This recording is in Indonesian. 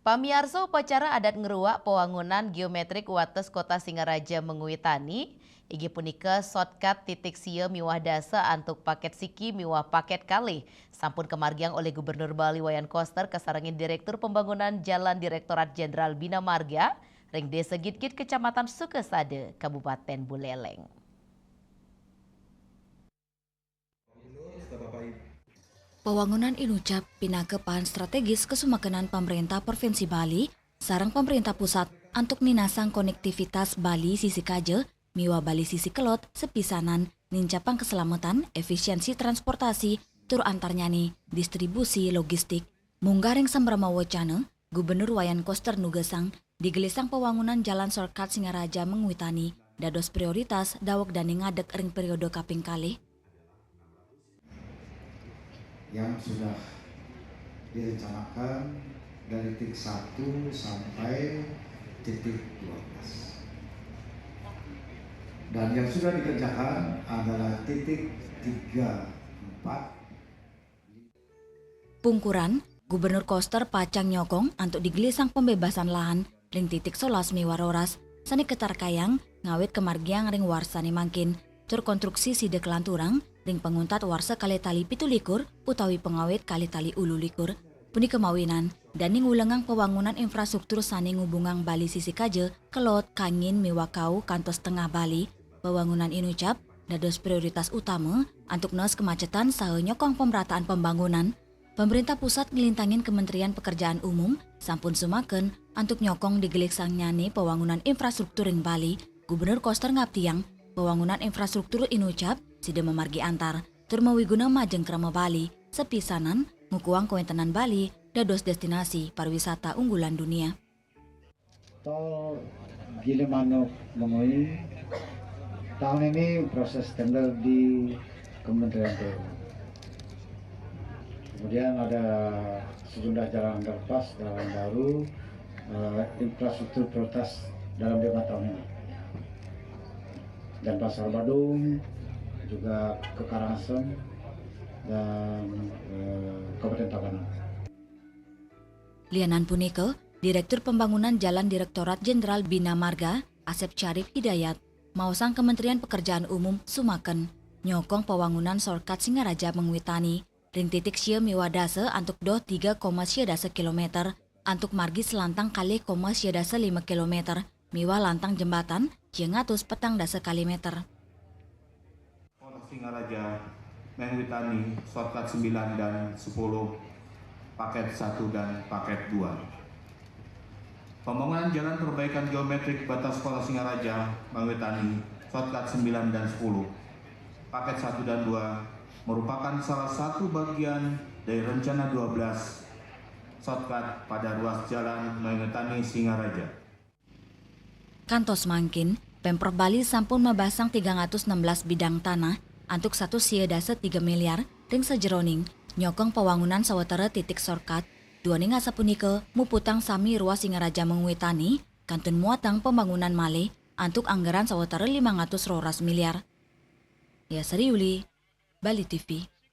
Pamiarsa upacara adat ngeruak pewangunan geometrik wates kota Singaraja menguitani, igi punika shortcut titik sia miwah dasa antuk paket siki miwah paket kalih. Sampun kemargiang oleh Gubernur Bali Wayan Koster kesarengin Direktur Pembangunan Jalan Direktorat Jenderal Bina Marga, ring Desa Gitgit Kecamatan Sukesade, Kabupaten Buleleng. Pewangunan inucap pinakepan strategis kesumakenan pemerintah Provinsi Bali sareng pemerintah pusat untuk ninasang konektivitas Bali sisi kaje miwa Bali sisi kelot sepisanan nincapang keselamatan efisiensi transportasi tur antarnyani distribusi logistik munggaring sambrama wacana Gubernur Wayan Koster nugesang digelisang pewangunan jalan shortcut Singaraja menguitani dados prioritas dawok dan ngadek ring periode kaping kalih yang sudah direncanakan dari titik 1 sampai titik 12. Dan yang sudah dikerjakan adalah titik 3, 4. Pungkuran, Gubernur Koster pacang nyokong untuk digelisang pembebasan lahan ring titik 11 miwaroras sani ketar kayang ngawit kemargiang ring warsani mangkin tur konstruksi side kelanturang ring penguntat warsa kali tali pitulikur utawi pengawit kali tali ulu likur puni kemawinan dan ning ulengang pewangunan infrastruktur sani ngubungang Bali sisi kaje kelot kangin miwakau kantos tengah Bali pewangunan inucap dados prioritas utama untuk nos kemacetan saha nyokong pemerataan pembangunan. Pemerintah pusat ngelintangin Kementerian Pekerjaan Umum sampun sumaken untuk nyokong digeliksang nyane pewangunan infrastruktur ing Bali. Gubernur Koster ngaptiang pewangunan infrastruktur inucap sida memargi antar tur mawiguna majeng krama Bali sepisanan ngukuang kawentenan Bali dados destinasi pariwisata unggulan dunia. Tol Gilimanuk Mengui tahun ini proses tender di Kementerian PU. Kemudian ada sejumlah jalan underpass, jalan baru, infrastruktur prioritas dalam 5 tahun ini. Dan Pasar Badung, juga ke Karangasem dan Kabupaten Tabanan. Lianan punike, Direktur Pembangunan Jalan Direktorat Jenderal Bina Marga, Asep Syarif Hidayat, mausang Kementerian Pekerjaan Umum sumaken nyokong pewangunan shortcut Singaraja menguitani ring titik sia miwadase antuk doh 3,7 kilometer antuk margi selantang kali 5 kilometer miwa lantang jembatan ciengatus petang dasa kalimeter. Singaraja menguitani shortcut 9 dan 10 paket 1 dan paket 2. Pembangunan jalan perbaikan geometrik batas kota Singaraja menguitani shortcut 9 dan 10 paket 1 dan 2 merupakan salah satu bagian dari rencana 12 shortcut pada ruas jalan menguitani Singaraja. Kantos mangkin, Pemprov Bali sampun mabasang 316 bidang tanah antuk 1 siedase 3 miliar ring sejeroning nyokong pewangunan sawetara titik shortcut. Dua ning asapunike muputang sami ruas Singaraja menguitani kantun muatang pembangunan malih antuk anggaran sawetara 500 miliar. Ya Sari Yuli, Bali TV.